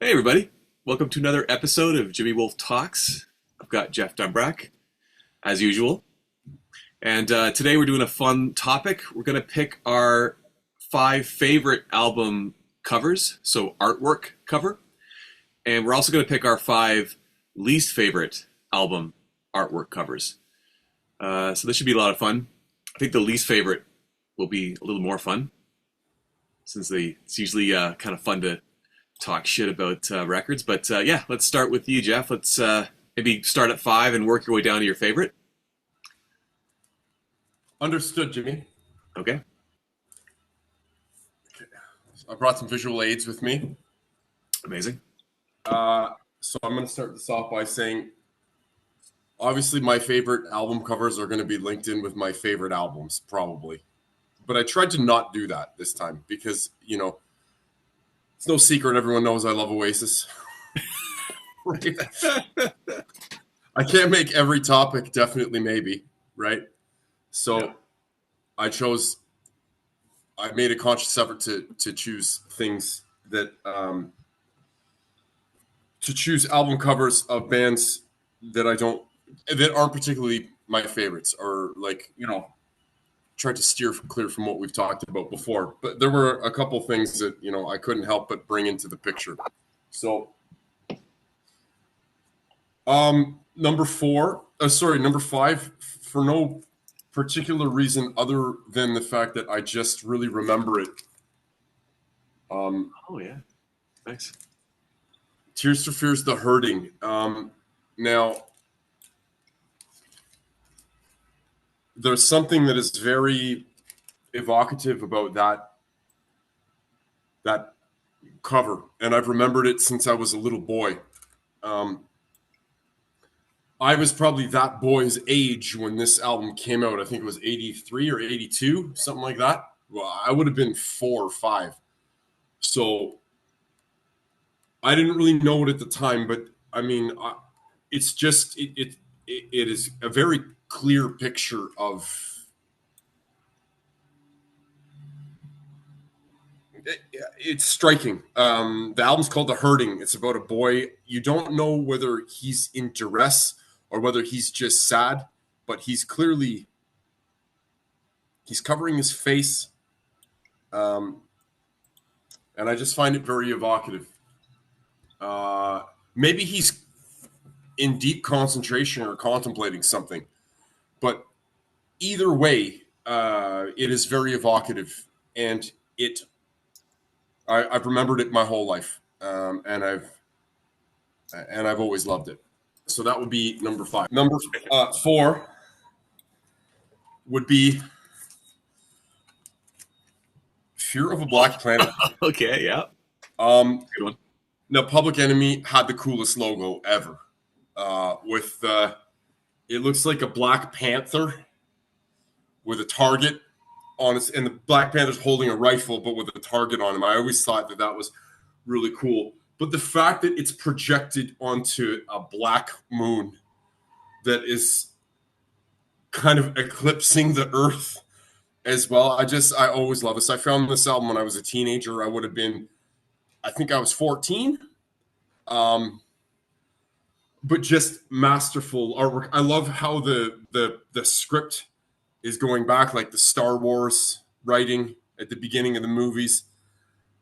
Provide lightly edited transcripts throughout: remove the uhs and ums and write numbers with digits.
Hey everybody, welcome to another episode of Jimi Wolf Talks. I've got Jeff Dumbrack, as usual. And today we're doing a fun topic. We're going to pick our 5 favorite album covers, so artwork cover. And we're also going to pick our 5 least favorite album artwork covers. So this should be a lot of fun. I think the least favorite will be a little more fun, since it's usually kind of fun to talk shit about records. But yeah, let's start with you, Jeff. Let's maybe start at 5 and work your way down to your favorite. Understood, Jimmy. Okay. I brought some visual aids with me. Amazing. So I'm going to start this off by saying, obviously my favorite album covers are going to be linked in with my favorite albums, probably. But I tried to not do that this time because, it's no secret. Everyone knows I love Oasis. Right? I can't make every topic definitely maybe, right? So yeah. I made a conscious effort to choose things that to choose album covers of bands that aren't particularly my favorites, or try to steer clear from what we've talked about before. But there were a couple things that I couldn't help but bring into the picture. So number 5, for no particular reason other than the fact that I just really remember it. Oh yeah, nice. Tears for Fears, The Hurting. Now, there's something that is very evocative about that cover, and I've remembered it since I was a little boy. I was probably that boy's age when this album came out. I think it was 83 or 82, something like that. Well, I would have been 4 or 5. So I didn't really know it at the time, but I mean, it's just, it is a very clear picture of it's striking. The album's called The Hurting. It's about a boy. You don't know whether he's in duress or whether he's just sad, but he's covering his face. And I just find it very evocative. Maybe he's in deep concentration or contemplating something, but either way, it is very evocative, and I've remembered it my whole life, and I've always loved it. So that would be number 5. Number 4 would be Fear of a Black Planet. Okay, yeah. Good one. Now, Public Enemy had the coolest logo ever. With it looks like a Black Panther with a target on it, and the Black Panther's holding a rifle, but with a target on him. I always thought that was really cool. But the fact that it's projected onto a black moon that is kind of eclipsing the Earth as well, I always love this. I found this album when I was a teenager. I think I was 14. But just masterful artwork. I love how the script is going back, like the Star Wars writing at the beginning of the movies.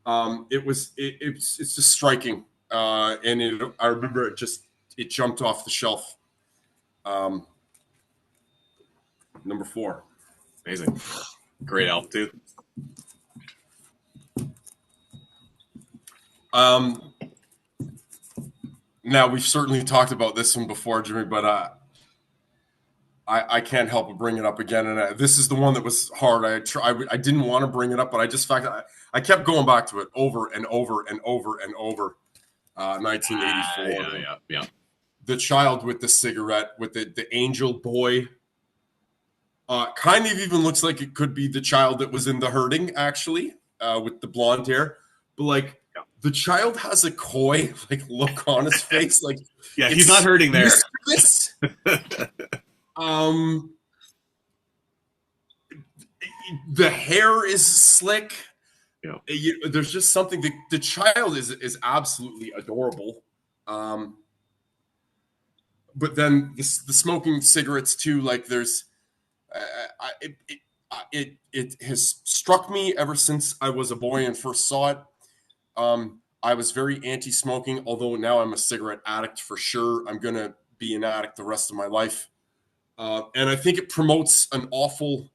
It's just striking, and I remember it jumped off the shelf. Number 4, Amazing, great album too. Now we've certainly talked about this one before, Jimmy, but I can't help but bring it up again, and this is the one that was hard. I didn't want to bring it up, but I kept going back to it over and over and over and over. 1984. Yeah. The child with the cigarette, with the angel boy. Kind of even looks like it could be the child that was in The Hurting, actually, with the blonde hair. But the child has a coy look on his face, yeah, he's not hurting there. The hair is slick. Yeah. There's just something. The child is absolutely adorable. Um, but then the smoking cigarettes too. Like there's, it has struck me ever since I was a boy and first saw it. I was very anti-smoking, although now I'm a cigarette addict for sure. I'm gonna be an addict the rest of my life, and I think it promotes an awful,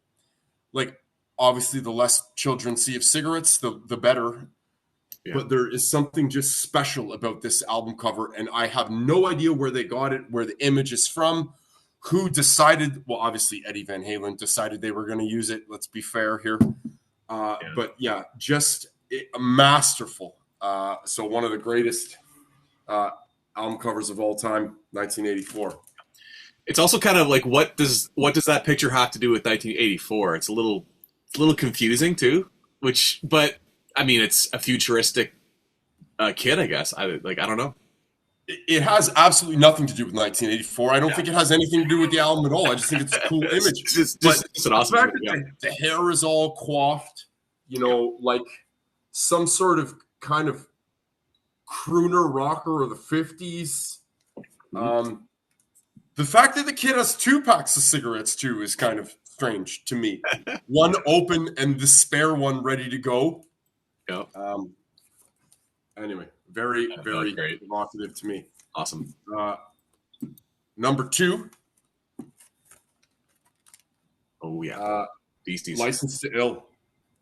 like, obviously the less children see of cigarettes, the better. Yeah. But there is something just special about this album cover, and I have no idea where they got it, where the image is from, who decided. Well, obviously Eddie Van Halen decided they were going to use it. Let's be fair here. But yeah, just masterful. So one of the greatest album covers of all time, 1984. It's also kind of like what does that picture have to do with 1984? It's a little confusing too. But I mean, it's a futuristic kid, I guess. I don't know. It has absolutely nothing to do with 1984. I don't think it has anything to do with the album at all. I just think it's a cool image. It's an awesome. The fact that the hair is all coiffed, like some sort of kind of crooner rocker of the 50s. The fact that the kid has 2 packs of cigarettes too is kind of strange to me. One open and the spare one ready to go. Yeah. Anyway, very, very great. evocative to me. Awesome. Number 2. Oh yeah. Beasties. License to Ill.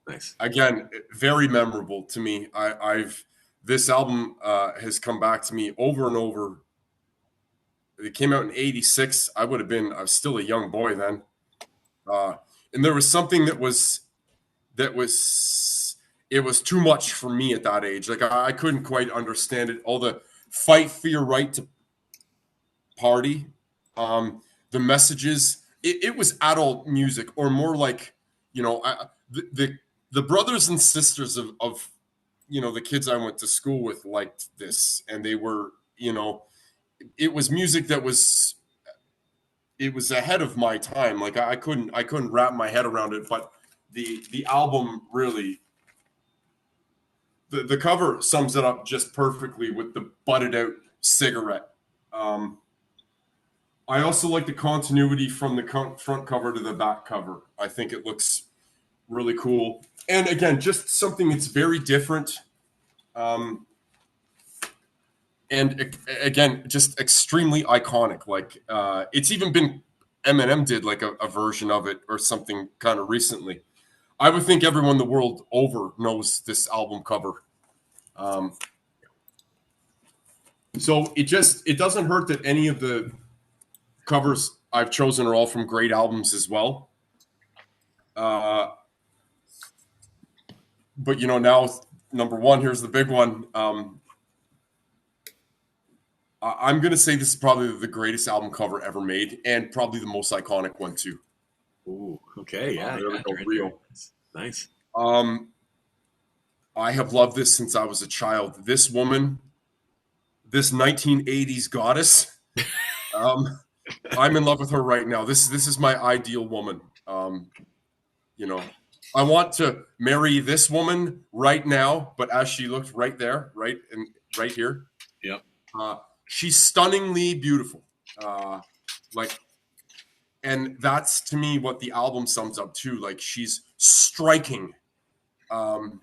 Nice. Again, very memorable to me. This album has come back to me over and over. It came out in '86. I was still a young boy then. And there was something that was it was too much for me at that age. Like I couldn't quite understand it. All the fight for your right to party, the messages. It was adult music, or more like, the brothers and sisters of the kids I went to school with liked this, and they were, it was music that was ahead of my time. Like I couldn't wrap my head around it, but the album really, the cover sums it up just perfectly with the butted out cigarette. I also like the continuity from the front cover to the back cover. I think it looks really cool. And again, just something that's very different. And again, just extremely iconic. Like it's even been, Eminem did like a version of it or something kind of recently. I would think everyone the world over knows this album cover. So it doesn't hurt that any of the covers I've chosen are all from great albums as well. But now number 1, here's the big one. I'm going to say this is probably the greatest album cover ever made, and probably the most iconic one too. Ooh, okay, yeah. There we go, Rio. Nice. I have loved this since I was a child. This woman, this 1980s goddess, I'm in love with her right now. This is my ideal woman. I want to marry this woman right now, but as she looked right there, right here. Yep. She's stunningly beautiful. And that's to me what the album sums up to. Like she's striking. And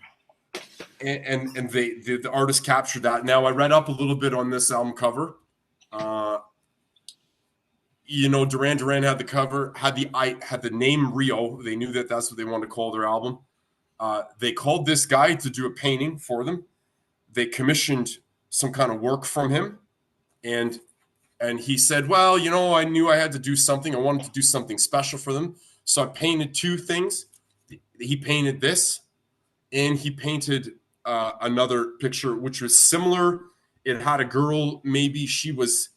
the artist captured that. Now I read up a little bit on this album cover. Duran Duran had the cover, had the name Rio. They knew that that's what they wanted to call their album. They called this guy to do a painting for them. They commissioned some kind of work from him, and he said, "Well, I knew I had to do something. I wanted to do something special for them, so I painted 2 things. He painted this, and he painted another picture which was similar. It had a girl. Maybe she was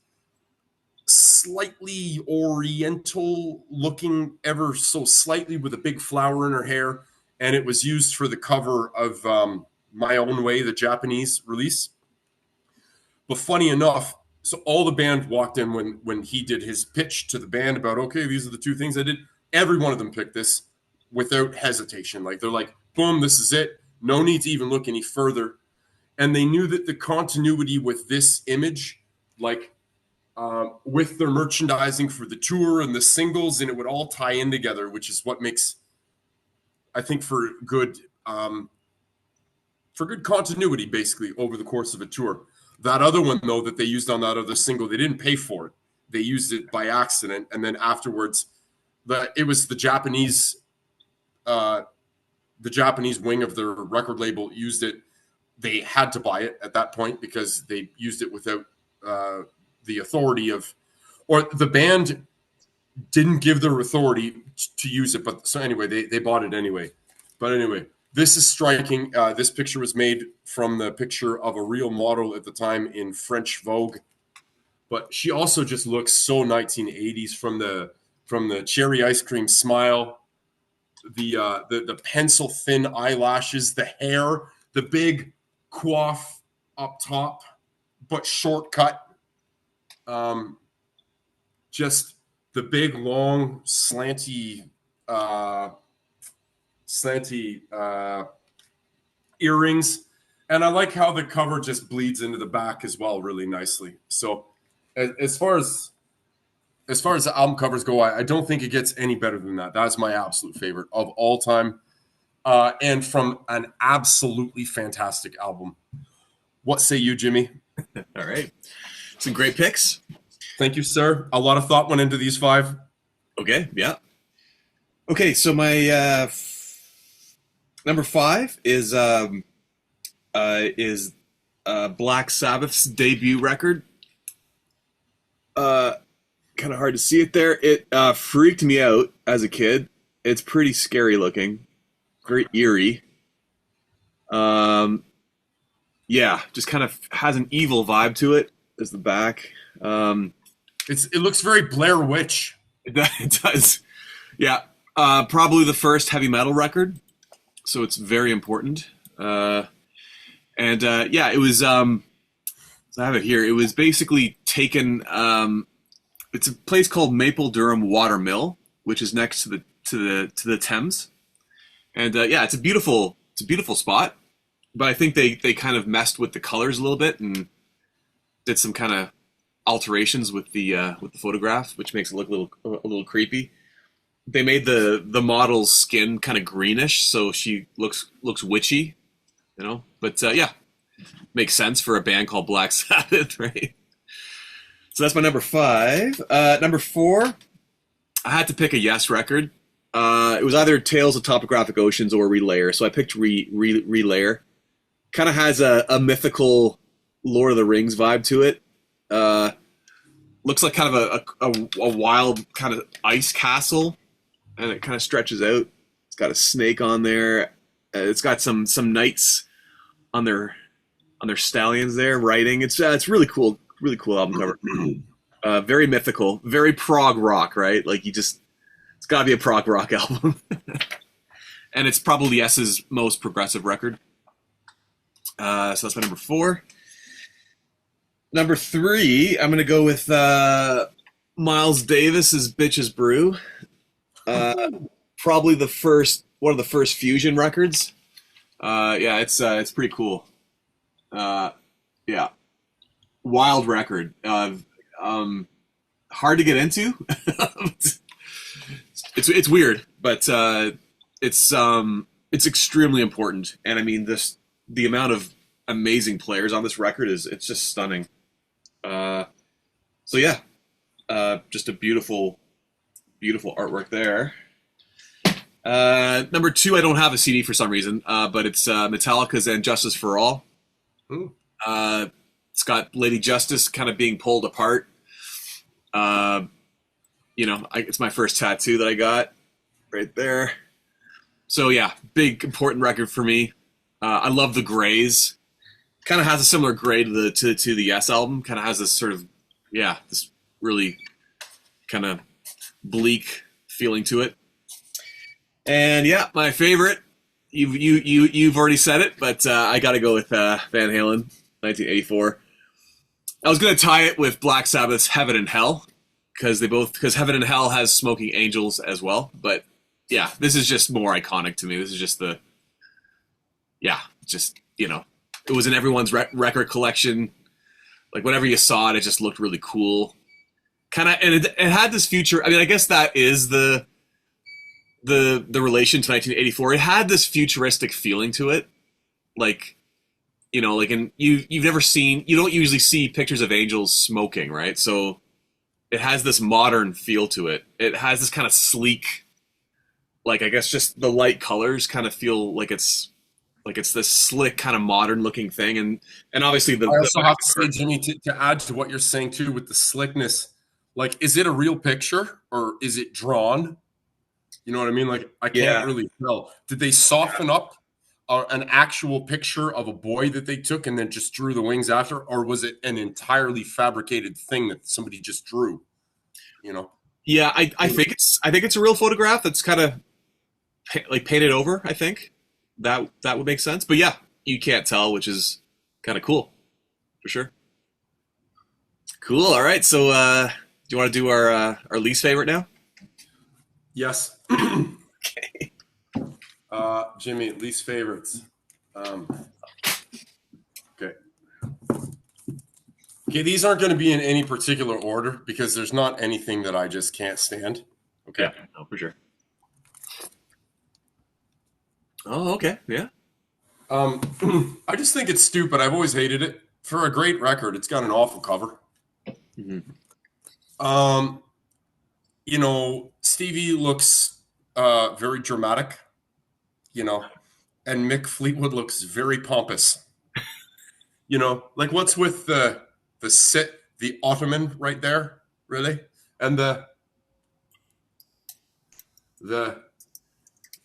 slightly oriental looking, ever so slightly, with a big flower in her hair, and it was used for the cover of My Own Way, the Japanese release. But funny enough, so all the band walked in when he did his pitch to the band about, okay, these are the 2 things I did. Every one of them picked this without hesitation. Like they're like, boom, this is it. No need to even look any further. And they knew that the continuity with this image, like with their merchandising for the tour and the singles, and it would all tie in together, which is what makes, I think, for good continuity, basically, over the course of a tour. That other one, though, that they used on that other single, they didn't pay for it. They used it by accident, and then afterwards, it was the Japanese wing of their record label used it. They had to buy it at that point because they used it without the authority of, or the band didn't give their authority to use it. But so anyway, they bought it anyway. But anyway, this is striking. This picture was made from the picture of a real model at the time in French Vogue. But she also just looks so 1980s from the cherry ice cream smile, the pencil thin eyelashes, the hair, the big coif up top, but shortcut. Just the big long slanty earrings, and I like how the cover just bleeds into the back as well, really nicely. So, as far as the album covers go, I don't think it gets any better than that. That's my absolute favorite of all time, and from an absolutely fantastic album. What say you, Jimmy? All right, some great picks. Thank you, sir. A lot of thought went into these 5. Okay, yeah. Okay, so my number 5 is Black Sabbath's debut record. Kind of hard to see it there. It freaked me out as a kid. It's pretty scary looking, very eerie. Yeah, just kind of has an evil vibe to it. As the back. It looks very Blair Witch. It does. Yeah. Probably the first heavy metal record. So it's very important. Yeah, it was, so I have it here. It was basically taken, it's a place called Maple Durham Watermill, which is next to the Thames. And, yeah, it's a beautiful spot, but I think they kind of messed with the colors a little bit and did some kind of alterations with the photograph, which makes it look a little creepy. They made the model's skin kind of greenish, so she looks witchy, you know. But yeah, makes sense for a band called Black Sabbath, right? So that's my number 5. Number 4, I had to pick a Yes record. It was either Tales of Topographic Oceans or Relayer, so I picked Relayer. Kind of has a mythical Lord of the Rings vibe to it. Looks like kind of a wild kind of ice castle, and it kind of stretches out. It's got a snake on there. It's got some knights on their stallions there riding. It's really cool album cover. Very mythical, very prog rock, right? Like it's got to be a prog rock album, and it's probably Yes's most progressive record. So that's my number 4. Number 3, I'm going to go with Miles Davis's Bitches Brew. Probably one of the first fusion records. Yeah, it's pretty cool. Yeah, wild record. Hard to get into. It's weird, but it's extremely important. And I mean, the amount of amazing players on this record it's just stunning. So yeah, just a beautiful artwork there. Number 2, I don't have a CD for some reason, but it's Metallica's And Justice for All. Ooh. It's got Lady Justice kind of being pulled apart. It's my first tattoo that I got right there. So yeah, big important record for me. I love the grays. Kind of has a similar gray to the Yes album. Kind of has this sort of this really kind of bleak feeling to it. And yeah, my favorite. You've already said it, but I got to go with Van Halen, 1984. I was going to tie it with Black Sabbath's Heaven and Hell because Heaven and Hell has Smoking Angels as well. But yeah, this is just more iconic to me. This is just yeah, just it was in everyone's record collection. Like whenever you saw it, it just looked really cool. Kind of, and it had this future. I mean, I guess that is the relation to 1984. It had this futuristic feeling to it, like like in you've never seen. You don't usually see pictures of angels smoking, right? So it has this modern feel to it. It has this kind of sleek, like I guess just the light colors kind of feel like it's this slick kind of modern looking thing, and obviously I also have to say, Jimmy, to add to what you're saying too with the slickness, like, is it a real picture or is it drawn? You know what I mean? Like, I can't yeah. really tell. Did they soften up an actual picture of a boy that they took and then just drew the wings after, or was it an entirely fabricated thing that somebody just drew? You know? Yeah, I think it's a real photograph that's kind of like painted over. I think that would make sense. But yeah, you can't tell, which is kind of cool for sure. Cool. All right. So do you want to do our least favorite now? Yes. Jimmy, least favorites. Okay. Okay, these aren't going to be in any particular order because there's not anything that I just can't stand. Okay. Yeah, no, for sure. Oh, okay. Yeah. I just think it's stupid. I've always hated it. For a great record, it's got an awful cover. Mm-hmm. Stevie looks very dramatic, and Mick Fleetwood looks very pompous. Like what's with the ottoman right there, really? And the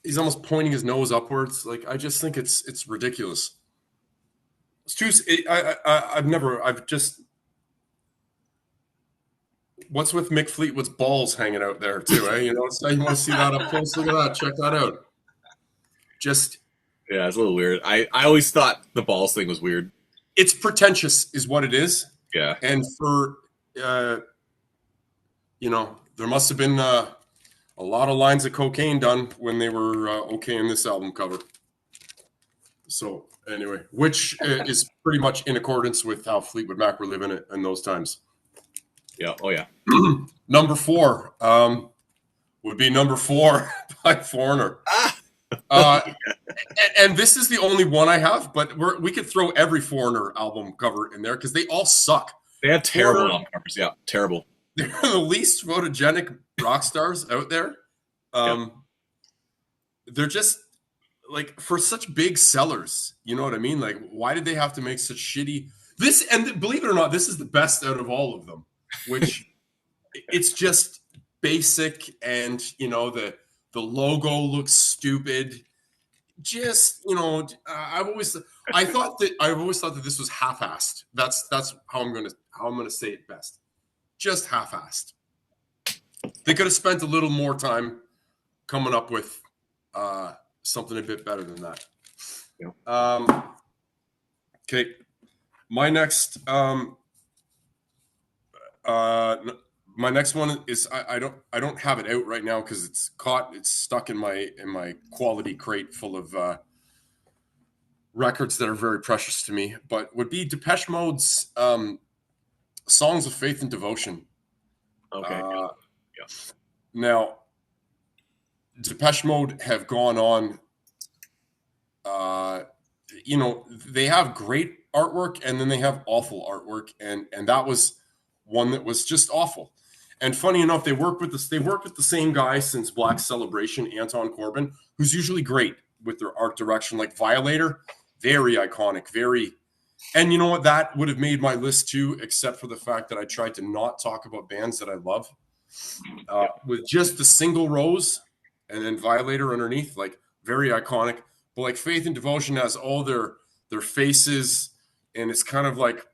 he's almost pointing his nose upwards. Like, I just think it's ridiculous. It's too. I've just. What's with Mick Fleetwood's balls hanging out there too? You want to see that up close? Look at that. Check that out. Just. Yeah, it's a little weird. I always thought the balls thing was weird. It's pretentious, is what it is. Yeah. And for, there must have been a lot of lines of cocaine done when they were okaying this album cover. So anyway, which is pretty much in accordance with how Fleetwood Mac were living it in those times. Yeah. Oh yeah. Number 4 would be Number 4 by Foreigner. And this is the only one I have, but we could throw every Foreigner album cover in there because they all suck. They have terrible album covers. Yeah, terrible. They're the least photogenic rock stars out there. They're just like, for such big sellers, you know what I mean? Like, why did they have to make such shitty this? And believe it or not, this is the best out of all of them, which it's just basic, and the logo looks stupid. Just I've always thought that this was half-assed. That's how I'm gonna say it best. Just half-assed. They could have spent a little more time coming up with something a bit better than that. Yeah. Okay, my next one is I don't have it out right now because it's stuck in my quality crate full of records that are very precious to me, but would be Depeche Mode's Songs of Faith and Devotion. Okay. Yeah. Now, Depeche Mode have gone on. They have great artwork, and then they have awful artwork, and that was one that was just awful. And funny enough, they worked with the same guy since Black Celebration, Anton Corbijn, who's usually great with their art direction. Like Violator, very iconic, very. And you know what? That would have made my list too, except for the fact that I tried to not talk about bands that I love. With just the single rose and then Violator underneath, like, very iconic. But like Faith and Devotion has all their faces, and it's kind of like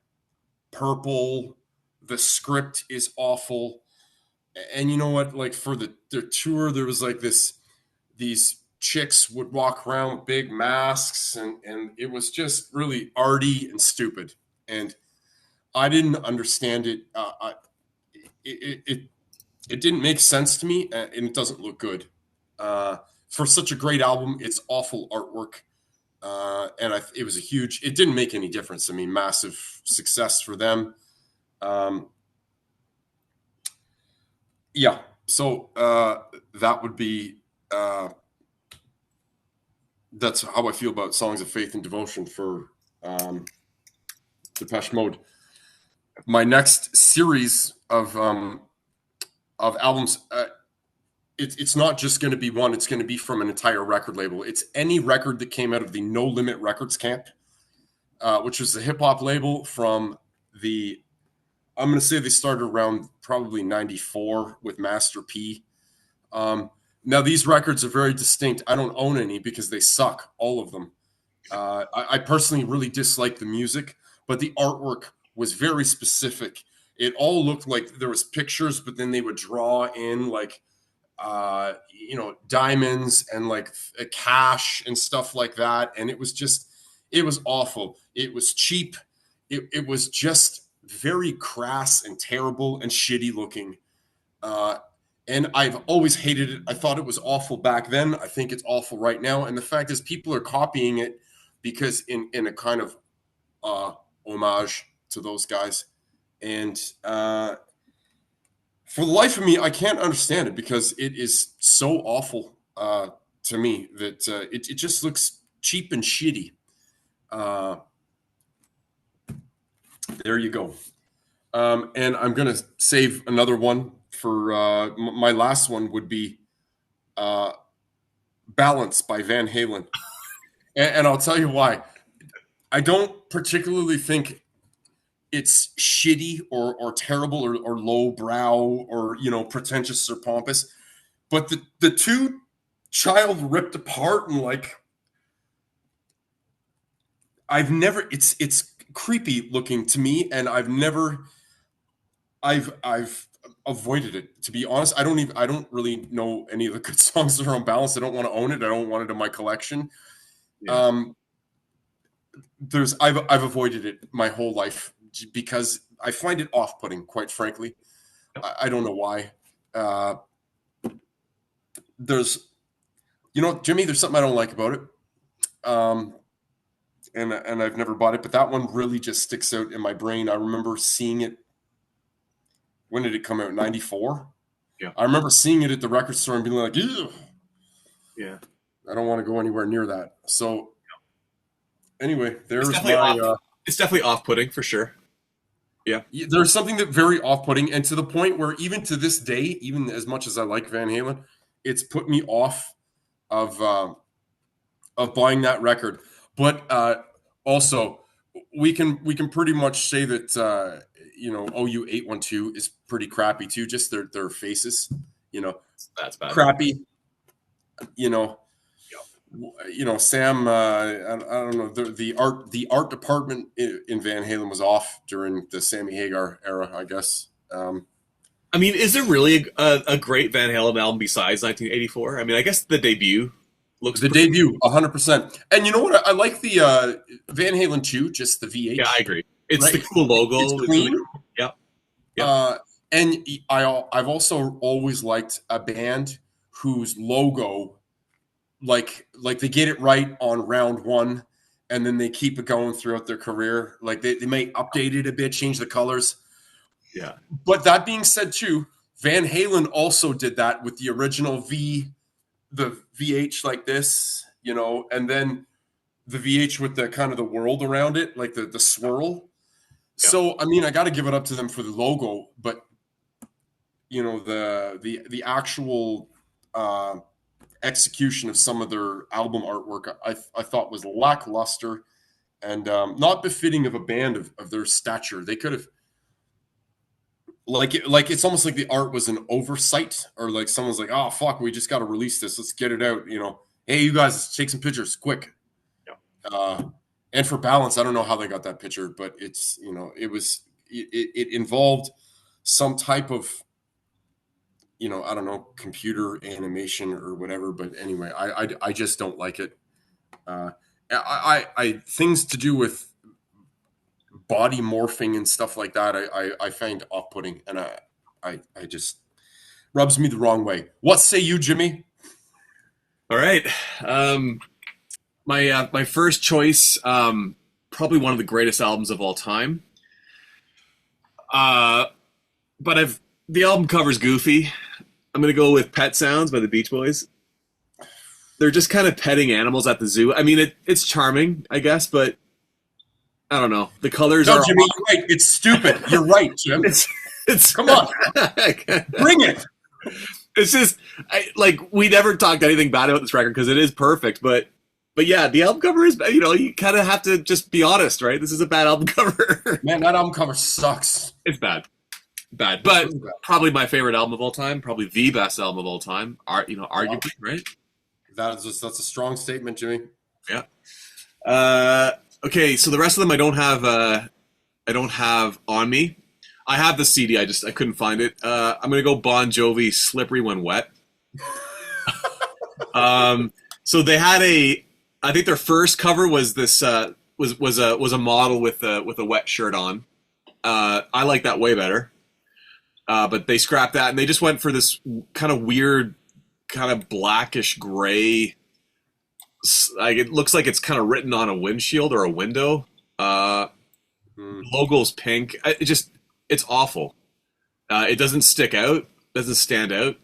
purple. The script is awful. And you know what? Like, for their tour, there was like these chicks would walk around with big masks, and it was just really arty and stupid. And I didn't understand it. It didn't make sense to me, and it doesn't look good. For such a great album, it's awful artwork. it was a huge. It didn't make any difference. I mean, massive success for them. Um, yeah. So that would be. That's how I feel about songs of faith and devotion for Depeche Mode. My next series of albums. It's not just going to be one. It's going to be from an entire record label. It's any record that came out of the No Limit Records camp, which was the hip hop label from the. I'm going to say they started around probably '94 with Master P. Now these records are very distinct. I don't own any because they suck, all of them. I personally really dislike the music, but the artwork was very specific. It all looked like there was pictures, but then they would draw in like diamonds and like a cash and stuff like that. And it was awful. It was cheap. It was just very crass and terrible and shitty looking. And I've always hated it. I thought it was awful back then. I think it's awful right now. And the fact is, people are copying it because in a kind of homage to those guys. And for the life of me, I can't understand it because it is so awful to me that it just looks cheap and shitty. There you go. And I'm going to save another one for my last one would be Balance by Van Halen. And I'll tell you why. I don't particularly think it's shitty or terrible or low brow or, pretentious or pompous. But the two child ripped apart and like, it's creepy looking to me. And I've avoided it, to be honest. I don't really know any of the good songs that are on Balance. I don't want to own it. I don't want it in my collection. Yeah. I've avoided it my whole life because I find it off-putting, quite frankly. I don't know why. Jimmy, there's something I don't like about it. And I've never bought it, but that one really just sticks out in my brain. I remember seeing it. When did it come out? 94? Yeah. I remember seeing it at the record store and being like, ew. Yeah. I don't want to go anywhere near that. So anyway, there's it's definitely off-putting for sure. Yeah. There's something that very off-putting, and to the point where even to this day, even as much as I like Van Halen, it's put me off of buying that record. But also, we can pretty much say that OU 812 is pretty crappy too. Just their faces, that's bad. Crappy. Sam. I don't know. The art department in Van Halen was off during the Sammy Hagar era, I guess. I mean, is there really a great Van Halen album besides 1984? I mean, I guess the debut looks debut 100%. And you know what? I like the Van Halen 2, just the VH. Yeah, I agree. It's the cool logo. It's clean. Really cool. And I've also always liked a band whose logo, like they get it right on round one, and then they keep it going throughout their career. Like they may update it a bit, change the colors. Yeah. But that being said, too, Van Halen also did that with the original the VH like this, and then the VH with the kind of the world around it, like the swirl. Yeah. So, I mean, I got to give it up to them for the logo, but the actual execution of some of their album artwork, I thought was lackluster and not befitting of a band of their stature. They could have, like it's almost like the art was an oversight, or like someone's like, oh fuck, we just got to release this, let's get it out. Hey, you guys, let's take some pictures quick. Yeah. And for Balance, I don't know how they got that picture, but it's it involved some type of I don't know, computer animation or whatever. But anyway, I just don't like it. I things to do with body morphing and stuff like that, I find off-putting, and I just rubs me the wrong way. What say you, Jimmy? All right. my first choice, probably one of the greatest albums of all time. But the album cover's goofy. I'm gonna go with Pet Sounds by the Beach Boys. They're just kind of petting animals at the zoo. I mean, it's charming, I guess, but I don't know. The colors No, are. Jimmy, you're right. It's stupid. You're right, Jim. It's Come on, bring it. It's just like we never talked anything bad about this record because it is perfect, but yeah, the album cover is, you kind of have to just be honest, right? This is a bad album cover. Man, that album cover sucks. It's bad, but probably my favorite album of all time, probably the best album of all time. Arguably, right? That's a strong statement, Jimmy. Yeah. Okay, so the rest of them I don't have on me. I have the CD. I couldn't find it. I'm gonna go Bon Jovi, "Slippery When Wet." So they had I think their first cover was this was a model with a wet shirt on. I like that way better. But they scrapped that and they just went for this kind of weird, kind of blackish gray. Like it looks like it's kind of written on a windshield or a window. Logo's pink. It's awful. It doesn't stick out. Doesn't stand out.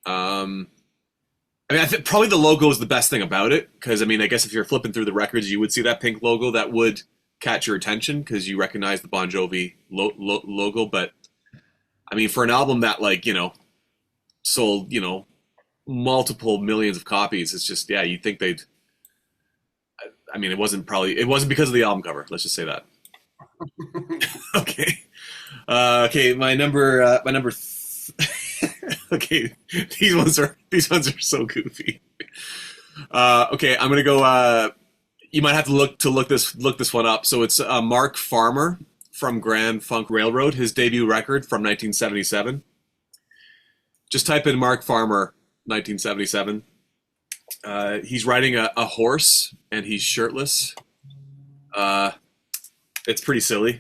I think probably the logo is the best thing about it because I guess if you're flipping through the records, you would see that pink logo that would catch your attention because you recognize the Bon Jovi logo. But for an album that sold multiple millions of copies, it's just you'd think they'd. It wasn't because of the album cover. Let's just say that. Okay. Okay, my number. Okay, these ones are so goofy. Okay, I'm gonna go. You might have to look this one up. So it's Mark Farmer from Grand Funk Railroad, his debut record from 1977. Just type in Mark Farmer 1977. He's riding a horse and he's shirtless. It's pretty silly.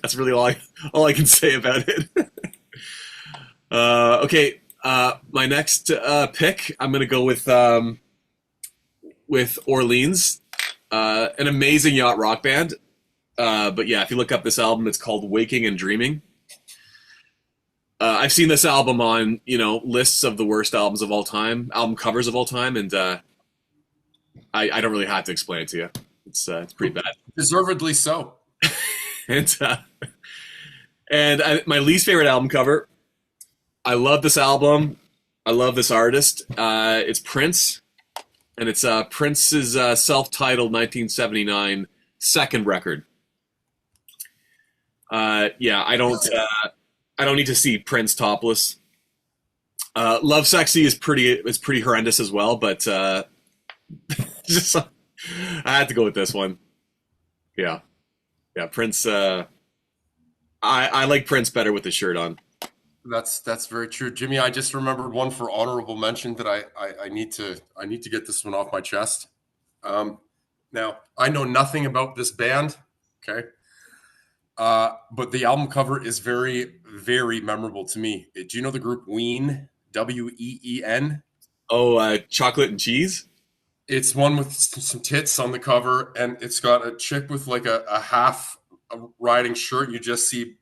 That's really all I can say about it. Okay, my next pick, I'm gonna go with Orleans, an amazing yacht rock band. But yeah, if you look up this album, it's called Waking and Dreaming. I've seen this album on lists of the worst albums of all time, album covers of all time, and I don't really have to explain it to you. It's pretty bad. Deservedly so. And my least favorite album cover. I love this album. I love this artist. It's Prince, and it's Prince's self-titled 1979 second record. Yeah, I don't need to see Prince topless. Love Sexy is pretty horrendous as well, but just I had to go with this one. Yeah, Prince. I like Prince better with the shirt on. That's very true, Jimmy. I just remembered one for honorable mention that I need to get this one off my chest. Now I know nothing about this band, okay, but the album cover is very, very memorable to me. Do you know the group Ween? Ween? Oh, Chocolate and Cheese. It's one with some tits on the cover, and it's got a chick with like a half riding shirt. You just see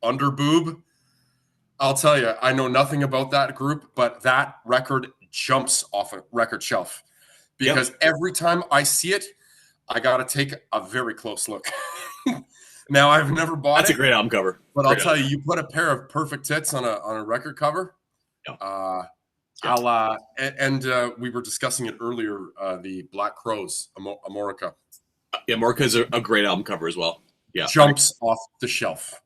under boob. I'll tell you, I know nothing about that group, but that record jumps off a record shelf because every time I see it, I got to take a very close look. Now, I've never bought That's a great album cover. But I'll tell you, you put a pair of perfect tits on a record cover. We were discussing it earlier, the Black Crowes, Amorica. Yeah, Amorica is a great album cover as well. Yeah, jumps off the shelf.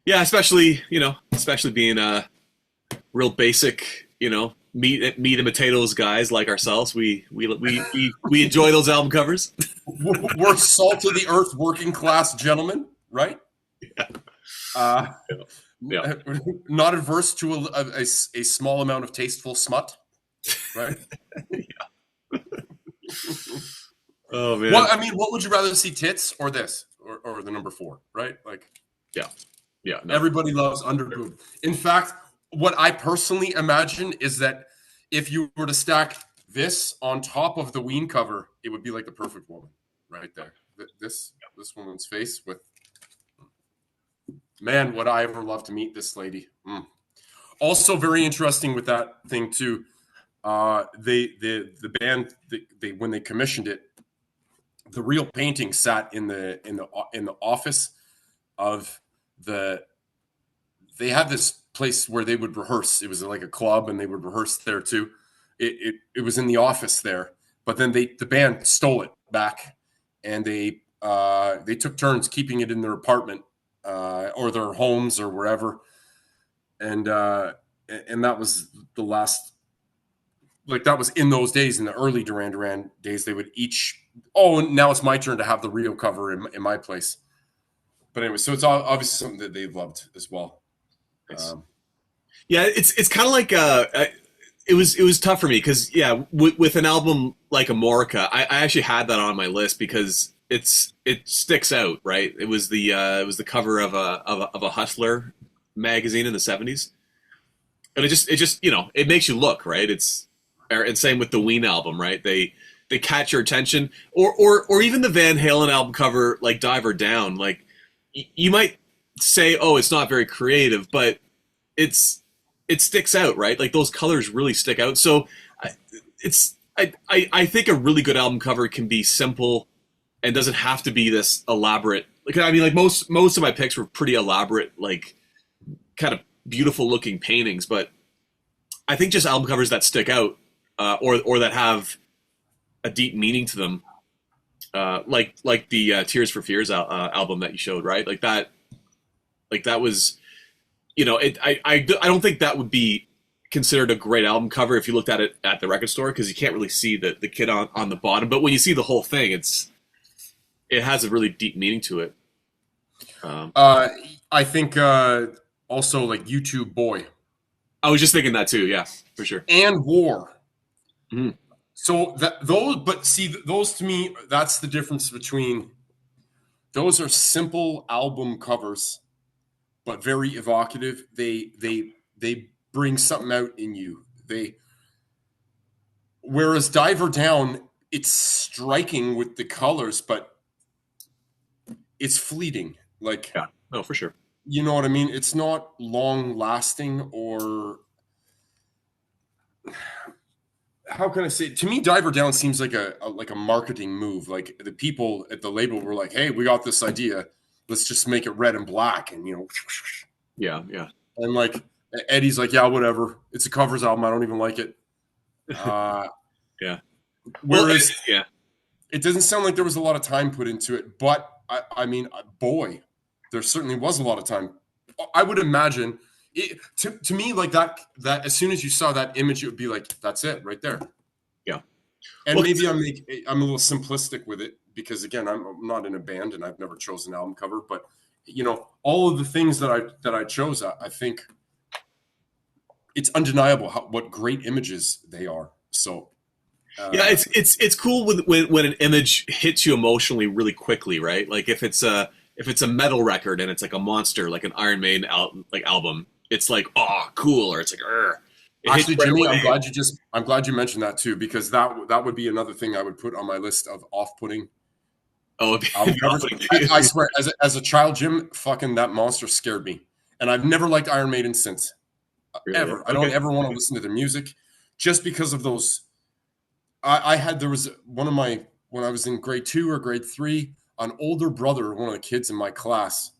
Yeah, especially being a real basic, meat and potatoes guys like ourselves. We enjoy those album covers. We're salt of the earth, working class gentlemen, right? Yeah. Not adverse to a small amount of tasteful smut, right? Oh man. What would you rather see, tits or this, or the number 4, right? Like, yeah. No. Everybody loves underboob. In fact, what I personally imagine is that if you were to stack this on top of the Ween cover, it would be like the perfect woman right there. This woman's face with, man, would I ever love to meet this lady. Also very interesting with that thing too. The band they when they commissioned it, the real painting sat in the office of the. They had this place where they would rehearse. It was like a club, and they would rehearse there too. It was in the office there, but then the band stole it back, and they took turns keeping it in their apartment or their homes or wherever, and that was the last. Like that was in those days, in the early Duran Duran days, they would each. Oh, now it's my turn to have the real cover in my place. But anyway, so it's obviously something that they've loved as well. Yeah, it's kind of like it was tough for me because with an album like Amorica, I actually had that on my list because it sticks out, right? It was the cover of a Hustler magazine in the '70s, and it just it makes you look, right. And same with the Ween album, right? They catch your attention, or even the Van Halen album cover, like Dive or Down. Like you might say, oh, it's not very creative, but it sticks out, right? Like those colors really stick out. So I think a really good album cover can be simple and doesn't have to be this elaborate. Like I mean, like most of my picks were pretty elaborate, like kind of beautiful looking paintings, but I think just album covers that stick out, or that have a deep meaning to them, like the Tears for Fears album that you showed, right? Like that was, I don't think that would be considered a great album cover if you looked at it at the record store, because you can't really see the kid on the bottom. But when you see the whole thing, it has a really deep meaning to it. I think also like YouTube Boy. I was just thinking that too. Yeah, for sure. And War. Mm-hmm. So those to me, that's the difference between. Those are simple album covers, but very evocative. They bring something out in you. Whereas Diver Down, it's striking with the colors, but it's fleeting. Like, yeah, no, for sure. You know what I mean? It's not long lasting, or how can I say? To me, Diver Down seems like a marketing move. Like the people at the label were like, "Hey, we got this idea. Let's just make it red and black," and yeah. And like Eddie's like, "Yeah, whatever. It's a covers album. I don't even like it." Yeah. Whereas, yeah, it doesn't sound like there was a lot of time put into it. But I mean, boy, there certainly was a lot of time. I would imagine. To me, like that as soon as you saw that image, it would be like, that's it right there. Yeah. And maybe I'm a little simplistic with it because, again, I'm not in a band and I've never chosen an album cover. But all of the things that I chose, I think it's undeniable what great images they are. So yeah, it's cool when an image hits you emotionally really quickly, right? Like if it's a metal record and it's like a monster, like an Iron Maiden album, it's like, oh, cool, or it's like, actually, Jimmy, I'm glad you mentioned that too, because that would be another thing I would put on my list of off-putting. Oh, I swear, as a child, Jim, fucking that monster scared me, and I've never liked Iron Maiden since. Really? Ever. Okay. I don't ever want to listen to their music, just because of those. There was one of my, when I was in grade 2 or grade 3, an older brother, one of the kids in my class,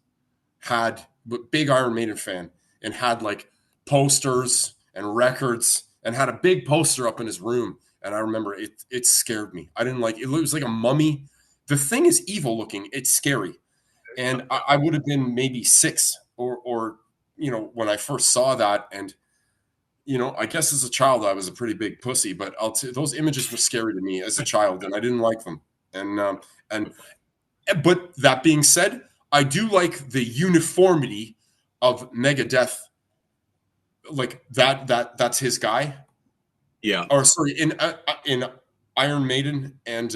had big Iron Maiden fan and had like posters and records and had a big poster up in his room. And I remember it scared me. I didn't like it. It was like a mummy. The thing is evil looking. It's scary. And I would have been maybe 6 or when I first saw that. And, I guess as a child, I was a pretty big pussy, but those images were scary to me as a child and I didn't like them. But that being said, I do like the uniformity of Megadeth. Like that's his guy. Yeah. Or sorry, in Iron Maiden and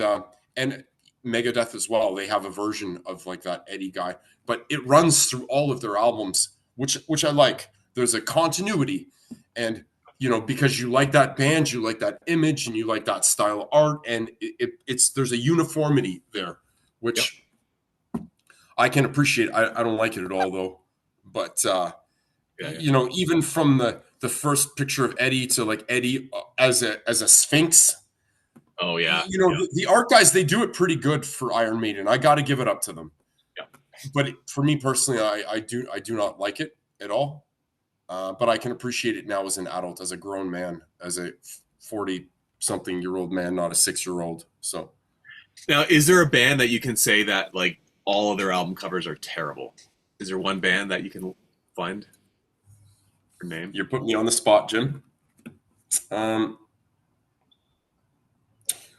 Megadeth as well. They have a version of like that Eddie guy, but it runs through all of their albums, which I like. there's a continuity, and because you like that band, you like that image, and you like that style of art, and it's there's a uniformity there, which I can appreciate. I don't like it at all though, but even from the first picture of Eddie to like Eddie as a Sphinx. Oh yeah. The art guys, they do it pretty good for Iron Maiden. I got to give it up to them. Yeah. But for me personally, I do not like it at all. But I can appreciate it now as an adult, as a grown man, as a 40-something-year-old man, not a 6-year-old. So now, is there a band that you can say that like all of their album covers are terrible? Is there one band that you can find or name? You're putting me on the spot, Jim.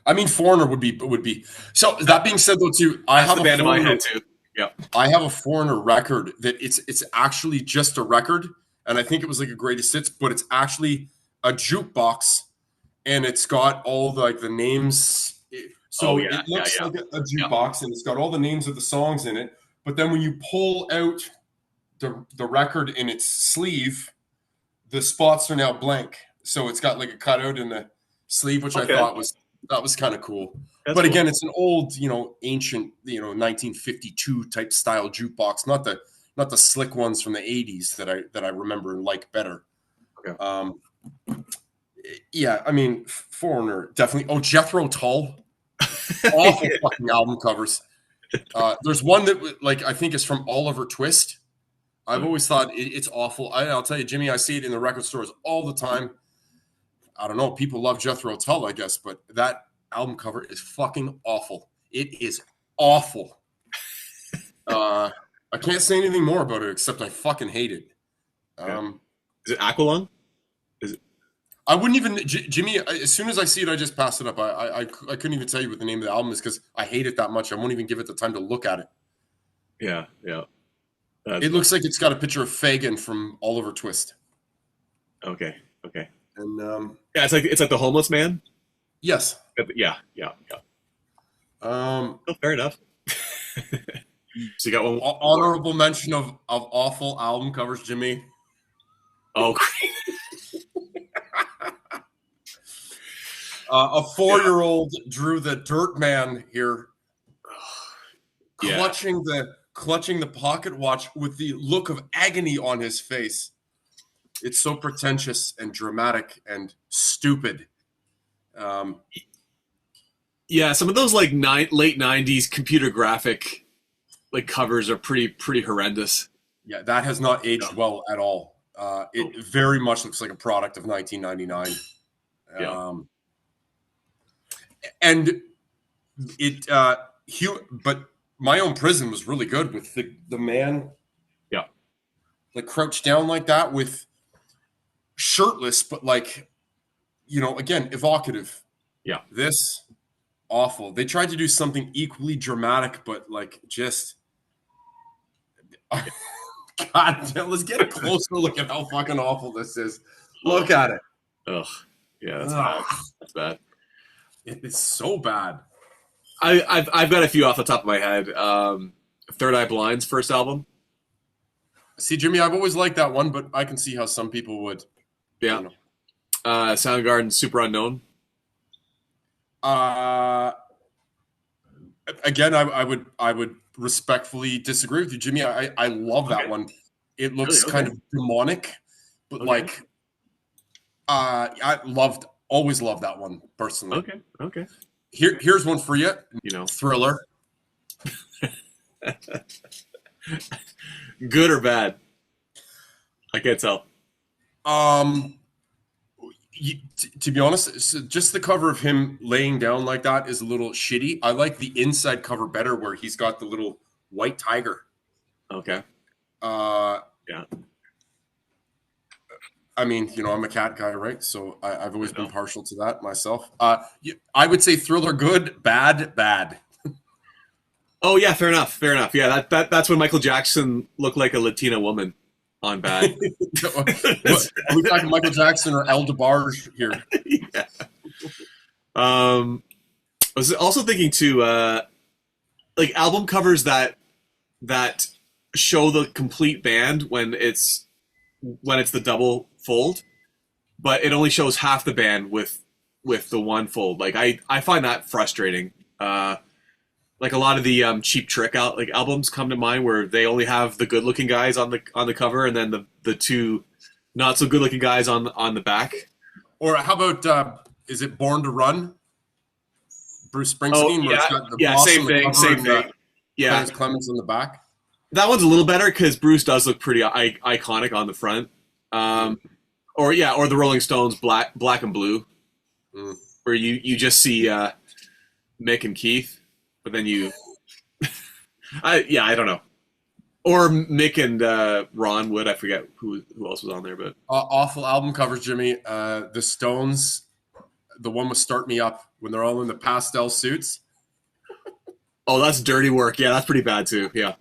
I mean, Foreigner would be. So that being said, though, too, I have a band in my head too. Yeah, I have a Foreigner record that it's actually just a record, and I think it was like a greatest hits, but it's actually a jukebox, and it's got all the names. So it looks like a jukebox, and it's got all the names of the songs in it. But then when you pull out the record in its sleeve, the spots are now blank. So it's got like a cutout in the sleeve, which I thought was kind of cool. But again, it's an old, ancient, 1952 type style jukebox, not the slick ones from the 80s that I remember and like better. Okay. Yeah, I mean, Foreigner definitely. Oh, Jethro Tull, awful fucking album covers. There's one that I think is from Oliver Twist. I've always thought it's awful. I'll tell you, Jimmy, I see it in the record stores all the time. I don't know. People love Jethro Tull, I guess, but that album cover is fucking awful. It is awful. I can't say anything more about it except I fucking hate it. Is it Aqualung? I wouldn't even, Jimmy. As soon as I see it, I just pass it up. I couldn't even tell you what the name of the album is because I hate it that much. I won't even give it the time to look at it. Yeah. It looks like it's got a picture of Fagin from Oliver Twist. Okay. And it's like the homeless man. Yes. Yeah. Fair enough. So you got one honorable mention of awful album covers, Jimmy. Oh, great. A 4-year-old drew the Dirt Man here, clutching the pocket watch with the look of agony on his face. It's so pretentious and dramatic and stupid. Yeah, some of those late '90s computer graphic covers are pretty horrendous. Yeah, that has not aged well at all. It very much looks like a product of 1999. And it but My Own Prison was really good with the man crouched down like that with shirtless, but again, evocative. Yeah. This awful. They tried to do something equally dramatic, but just God damn, let's get a closer look at how fucking awful this is. Look at it. Ugh. Yeah, that's bad. That's bad. It is so bad. I've got a few off the top of my head. Third Eye Blind's first album. See, Jimmy, I've always liked that one, but I can see how some people would. Yeah. Soundgarden, Super Unknown. Again, I would respectfully disagree with you, Jimmy. I love that one. It looks kind of demonic, but I always loved that one personally. Okay. Here's one for you. Thriller. Good or bad? I can't tell. To be honest, just the cover of him laying down like that is a little shitty. I like the inside cover better, where he's got the little white tiger. Okay. Yeah. I mean, I'm a cat guy, right? So I've always been partial to that myself. I would say Thriller good, bad. Oh yeah, fair enough. Yeah, that's when Michael Jackson looked like a Latina woman on Bad. Are we talking Michael Jackson or El DeBarge here? Yeah. I was also thinking too, album covers that show the complete band when it's when it's the double fold, but it only shows half the band with the one fold. Like I find that frustrating. Like a lot of the Cheap Trick albums come to mind where they only have the good looking guys on the cover, and then the two not so good looking guys on the back. Or how about is it Born to Run? Bruce Springsteen. Oh where it's got the yeah, boss same on the thing, cover same and thing. Yeah, Clarence Clemens on the back. that one's a little better because Bruce does look pretty iconic on the front. Or the Rolling Stones Black and Blue, where you just see Mick and Keith, but then I don't know. Or Mick and Ron Wood. I forget who else was on there, but Awful album covers, Jimmy. The Stones, the one with "Start Me Up" when they're all in the pastel suits. Oh, that's dirty work. Yeah, that's pretty bad too. Yeah.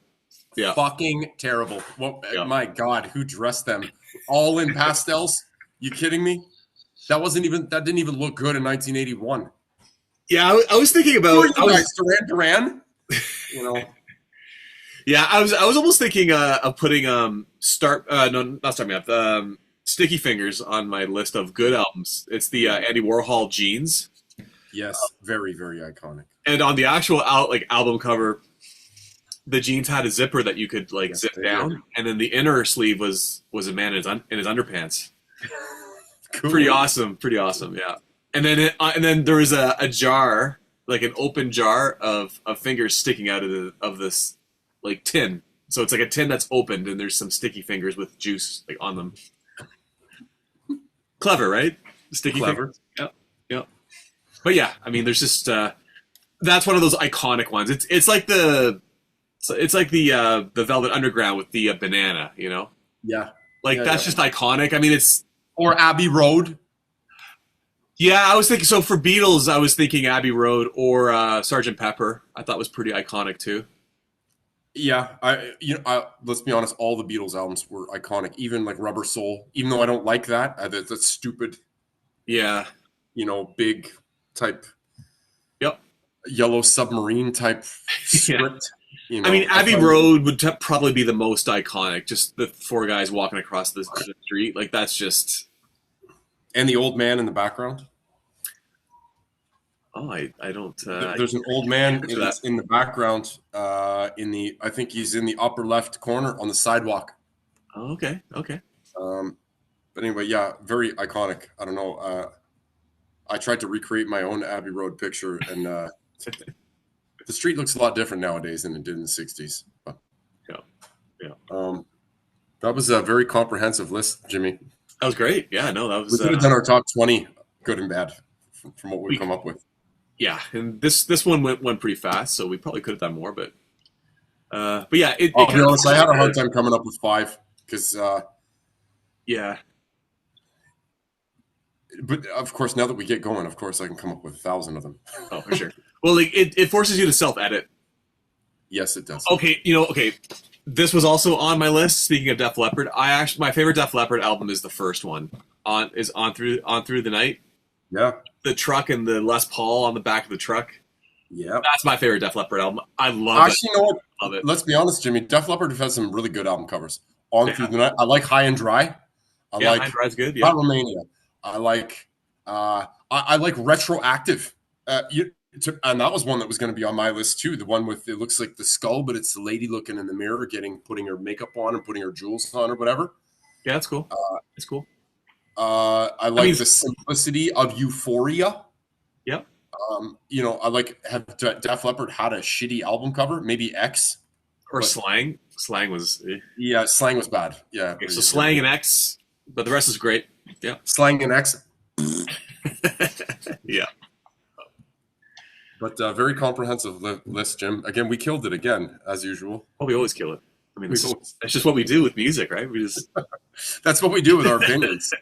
Fucking terrible. Well, yeah. My God, who dressed them all in pastels? You kidding me? That didn't even look good in 1981. Yeah, I was thinking about Duran. You know. Yeah, I was almost thinking of putting Sticky Fingers on my list of good albums. It's the Andy Warhol Jeans. Yes, very, very iconic. And on the actual album cover, the jeans had a zipper that you could zip down, and then the inner sleeve was a man in his underpants. Cool. Pretty awesome, yeah. And then there was a jar, like an open jar of fingers sticking out of this tin. So it's like a tin that's opened, and there's some sticky fingers with juice on them. Clever, right? Sticky fingers. Yeah. But yeah, I mean, there's just that's one of those iconic ones. It's like the Velvet Underground with the banana, you know? Yeah. That's just iconic. I mean, it's... Or Abbey Road. Yeah, I was thinking... So for Beatles, I was thinking Abbey Road or Sgt. Pepper. I thought was pretty iconic, too. Yeah. Let's be honest, all the Beatles albums were iconic. Even Rubber Soul. Even though I don't like that. That's stupid. Yeah. Big type... Yep. Yellow Submarine type script. Yeah. I mean, Abbey Road would probably be the most iconic. Just the four guys walking across the street. That's just... And the old man in the background. Oh, I don't... There's an old man in the background. I think he's in the upper left corner on the sidewalk. Oh, okay. But anyway, yeah, very iconic. I don't know. I tried to recreate my own Abbey Road picture, and... the street looks a lot different nowadays than it did in the 60s. But, yeah. That was a very comprehensive list, Jimmy. That was great. Yeah, no, that was... We could have done our top 20, good and bad, from what we've come up with. Yeah, and this one went pretty fast, so we probably could have done more, but yeah. I'll be honest, I had a hard time coming up with 5, because... yeah. But, of course, now that we get going, of course, I can come up with 1,000 of them. Oh, for sure. Well, it forces you to self-edit. Yes, it does. Okay, this was also on my list. Speaking of Def Leppard, my favorite Def Leppard album is the first one. On Through the Night. Yeah. The truck and the Les Paul on the back of the truck. Yeah. That's my favorite Def Leppard album. I love it. Actually, you know what? Love it. Let's be honest, Jimmy. Def Leppard has some really good album covers. Through the Night. I like High and Dry. High and Dry's good. Yeah. Romania. I like Retroactive. And that was one that was going to be on my list too. The one with it looks like the skull, but it's the lady looking in the mirror, putting her makeup on and putting her jewels on or whatever. Yeah, that's cool. It's cool. I like the simplicity of Euphoria. Yep. Have Def Leppard had a shitty album cover? Maybe X or Slang. Slang was Slang was bad. Yeah. Okay, so Slang and X, but the rest is great. Yeah. Slang and X. Yeah. But very comprehensive list, Jim. Again, we killed it again, as usual. Oh, we always kill it. I mean, it's just what we do with music, right? We just that's what we do with our opinions.